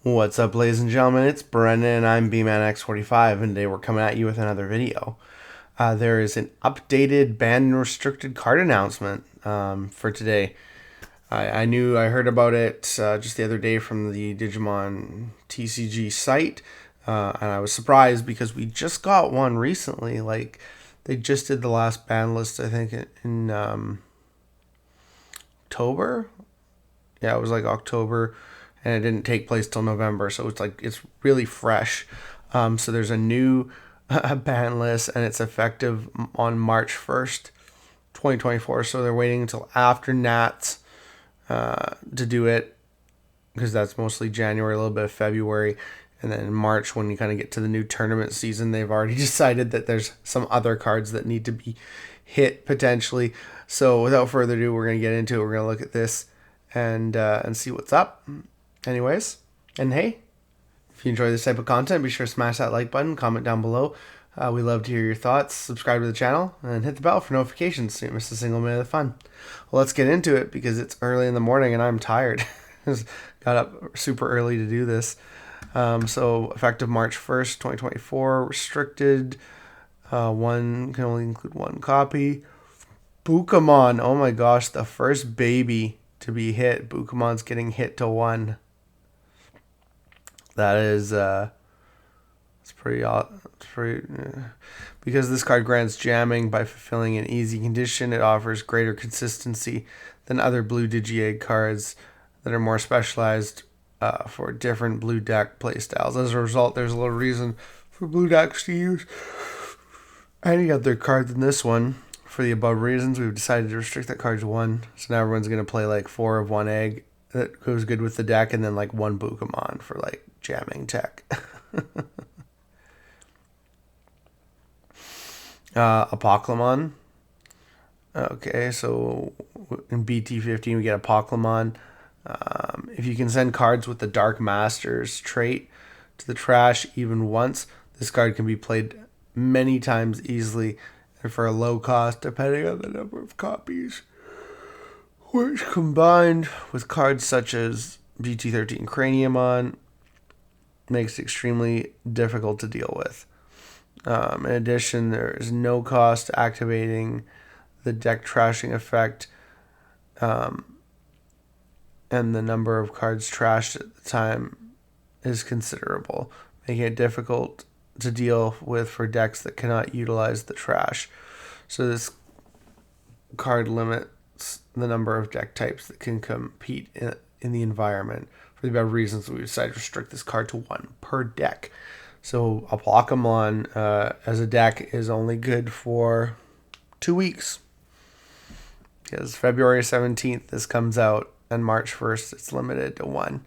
What's up, ladies and gentlemen? It's Brendan, and I'm BManX45, and today we're coming at you with another video. There is an updated banned and restricted card announcement for today. I heard about it just the other day from the Digimon TCG site, and I was surprised because we just got one recently. Like, they just did the last ban list, I think, in October. Yeah, it was like October, and it didn't take place till November, so it's really fresh. So there's a new ban list, and it's effective on March 1st, 2024. So they're waiting until after Nats to do it, because that's mostly January, a little bit of February, and then in March, when you kind of get to the new tournament season, they've already decided that there's some other cards that need to be hit potentially. So without further ado, we're gonna get into it. We're gonna look at this and see what's up. Anyways, and hey, if you enjoy this type of content, be sure to smash that like button, comment down below. We love to hear your thoughts. Subscribe to the channel and hit the bell for notifications so you don't miss a single minute of the fun. Well, let's get into it because it's early in the morning and I'm tired. Got up super early to do this. So effective March 1st, 2024, restricted. One can only include one copy. Bukamon, oh my gosh, the first baby to be hit. Bukamon's getting hit to 1. That is, it's pretty odd. It's pretty, because this card grants jamming by fulfilling an easy condition. It offers greater consistency than other blue Digi-Egg cards that are more specialized for different blue deck playstyles. As a result, there's a little reason for blue decks to use any other card than this one. For the above reasons, we've decided to restrict that card to 1. So now everyone's going to play like 4 of one egg that goes good with the deck, and then like 1 Bukamon for like jamming tech. Apoclymon. Okay, so in BT15 we get Apoclymon. If you can send cards with the Dark Masters trait to the trash even once, this card can be played many times easily and for a low cost depending on the number of copies, which combined with cards such as BT13 Craniumon makes it extremely difficult to deal with. In addition, there is no cost activating the deck trashing effect, and the number of cards trashed at the time is considerable, making it difficult to deal with for decks that cannot utilize the trash. So this card limits the number of deck types that can compete in the environment. For the above reasons, we decided to restrict this card to 1 per deck. So a Pokemon as a deck is only good for 2 weeks. Because February 17th this comes out, and March 1st it's limited to 1.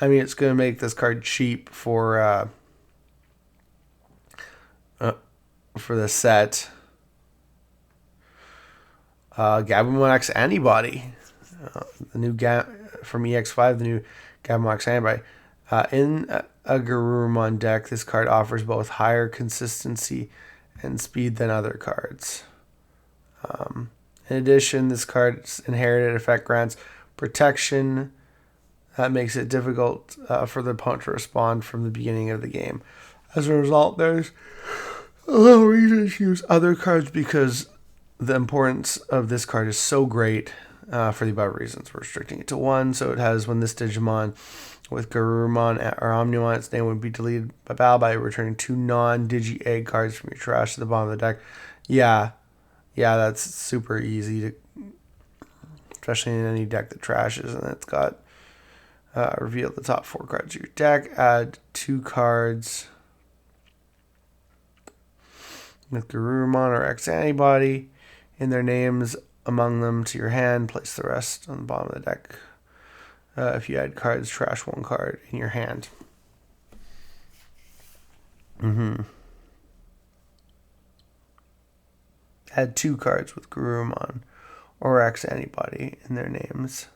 I mean, it's going to make this card cheap for the set. Gabumon X-Antibody. The new from EX5, the new Gabumon X-Antibody. In a Garurumon deck, this card offers both higher consistency and speed than other cards. In addition, this card's inherited effect grants protection. That makes it difficult for the opponent to respond from the beginning of the game. As a result, there's a little reason to use other cards because the importance of this card is so great. For the above reasons, we're restricting it to 1. So it has, when this Digimon with Garurumon or Omnimon, its name would be deleted by battle by returning 2 non-Digi-Egg cards from your trash to the bottom of the deck. Yeah, that's super easy to, especially in any deck that trashes, and it's got reveal the top 4 cards of your deck. Add 2 cards with Garurumon or X-Antibody in their names among them to your hand. Place the rest on the bottom of the deck. If you add cards, trash 1 card in your hand. Add 2 cards with Garurumon or X-Antibody in their names.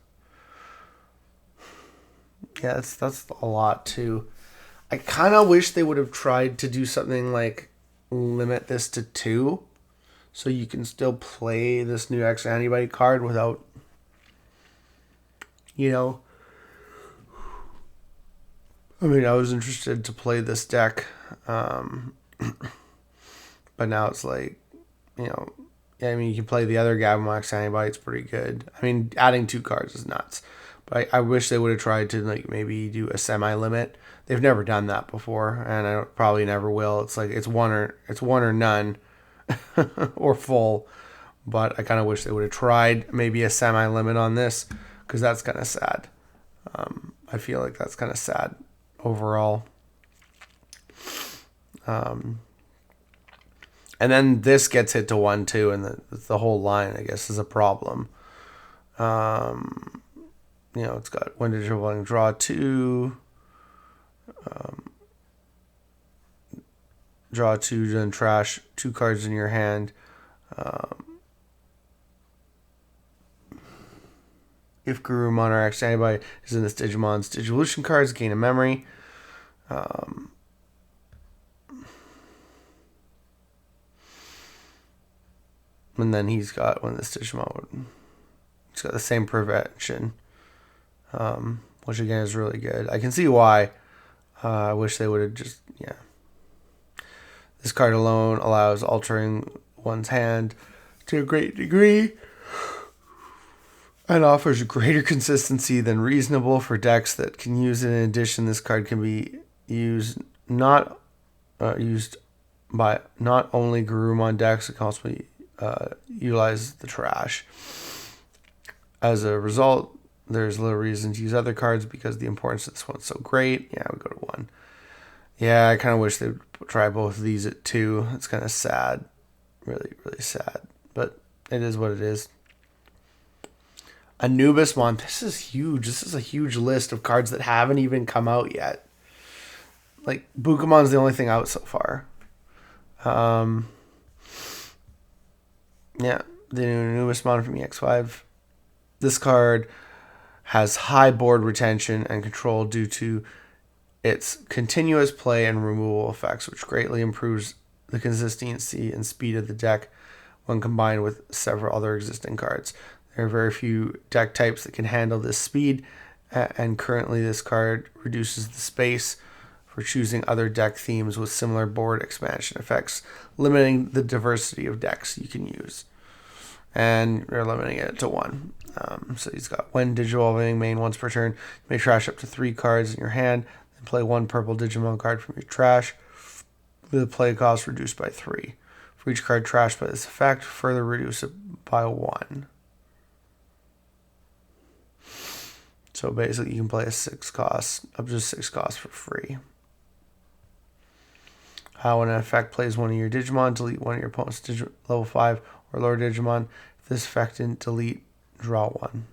Yeah, that's a lot too. I kind of wish they would have tried to do something like limit this to 2, so you can still play this new X-Antibody card without, I mean, I was interested to play this deck, but now it's like, you know, I mean, you can play the other Gabumon X-Antibody. It's pretty good. I mean, adding 2 cards is nuts. But I wish they would have tried to like maybe do a semi-limit. They've never done that before, and I probably never will. It's like it's one or none, or full. But I kind of wish they would have tried maybe a semi-limit on this, because that's kind of sad. I feel like that's kind of sad overall. And then this gets hit to 1/2, and the whole line, I guess, is a problem. You know, it's got one digital draw 2, draw 2, then trash 2 cards in your hand. If Garurumon or X-Antibody is in this Digimon's Digivolution cards, gain a memory. And then he's got one of this Digimon. He's got the same prevention, which again is really good. I can see why. I wish they would have just, yeah. This card alone allows altering one's hand to a great degree and offers greater consistency than reasonable for decks that can use it. In addition, this card can be used used by not only Garurumon decks, it can also be utilize the trash. As a result, there's little reason to use other cards because the importance of this one's so great. Yeah, we go to 1. Yeah, I kind of wish they'd try both of these at 2. It's kind of sad. Really, really sad. But it is what it is. Anubismon. This is huge. This is a huge list of cards that haven't even come out yet. Like, Bukamon's the only thing out so far. Yeah, the new Anubismon from EX5. This card has high board retention and control due to its continuous play and removal effects, which greatly improves the consistency and speed of the deck when combined with several other existing cards. There are very few deck types that can handle this speed, and currently this card reduces the space for choosing other deck themes with similar board expansion effects, limiting the diversity of decks you can use. And you're limiting it to 1. So he's got when Digivolving main once per turn. You may trash up to 3 cards in your hand, then play 1 purple Digimon card from your trash, with the play cost reduced by 3. For each card trashed by this effect, further reduce it by 1. So basically, you can play up to 6 costs for free. When an effect plays one of your Digimon, delete one of your opponent's level 5 or lower Digimon. If this effect didn't delete, draw 1.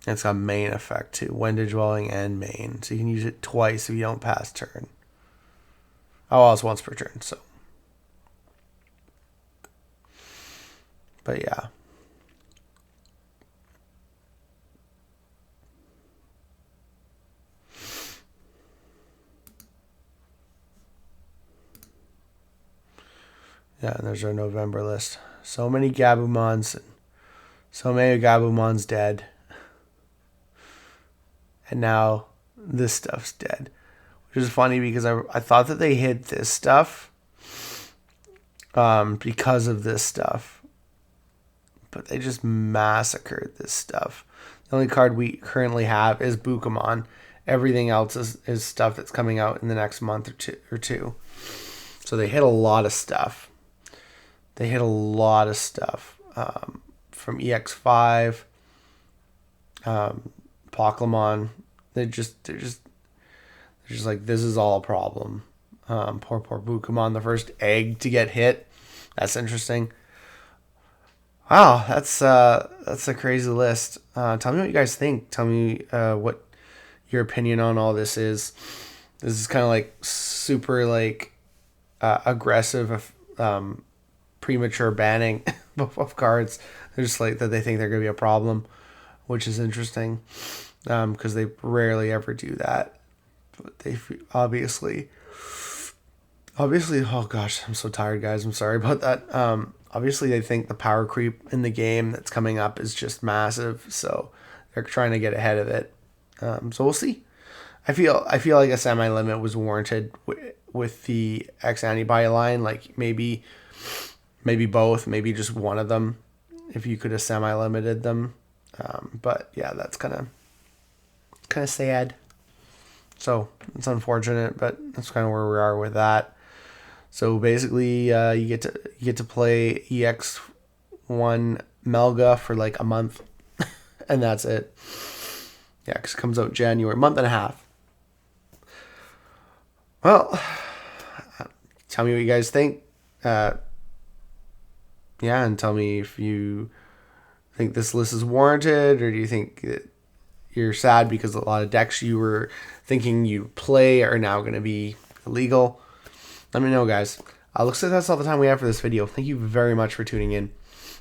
It's got main effect too. When Digidwelling and main. So you can use it twice if you don't pass turn. Oh, well, it's once per turn, so. But yeah. Yeah, and there's our November list. So many Gabumons, and so many Gabumons dead. And now this stuff's dead. Which is funny because I thought that they hid this stuff because of this stuff. But they just massacred this stuff. The only card we currently have is Bukamon. Everything else is stuff that's coming out in the next month or two. So they hit a lot of stuff. From EX5, Pokemon. They're just like, this is all a problem. Poor Bukamon, the first egg to get hit. That's interesting. Wow, that's a crazy list. Tell me what you guys think. Tell me what your opinion on all this is. This is kind of like super like aggressive, premature banning of cards. They're just like that they think they're going to be a problem, which is interesting because they rarely ever do that. But they obviously, oh gosh, I'm so tired, guys. I'm sorry about that. Obviously, they think the power creep in the game that's coming up is just massive, so they're trying to get ahead of it. So we'll see. I feel like a semi-limit was warranted with the X-Antibody line. Like maybe both, maybe just one of them, if you could have semi-limited them. But yeah, that's kind of sad. So it's unfortunate, but that's kind of where we are with that. So basically, you get to play EX1 Melga for like a month, and that's it. Yeah, because it comes out January, month and a half. Well, tell me what you guys think. Yeah, and tell me if you think this list is warranted, or do you think that you're sad because a lot of decks you were thinking you'd play are now going to be illegal. Let me know, guys. Looks like that's all the time we have for this video. Thank you very much for tuning in,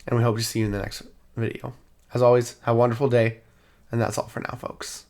and we hope to see you in the next video. As always, have a wonderful day, and that's all for now, folks.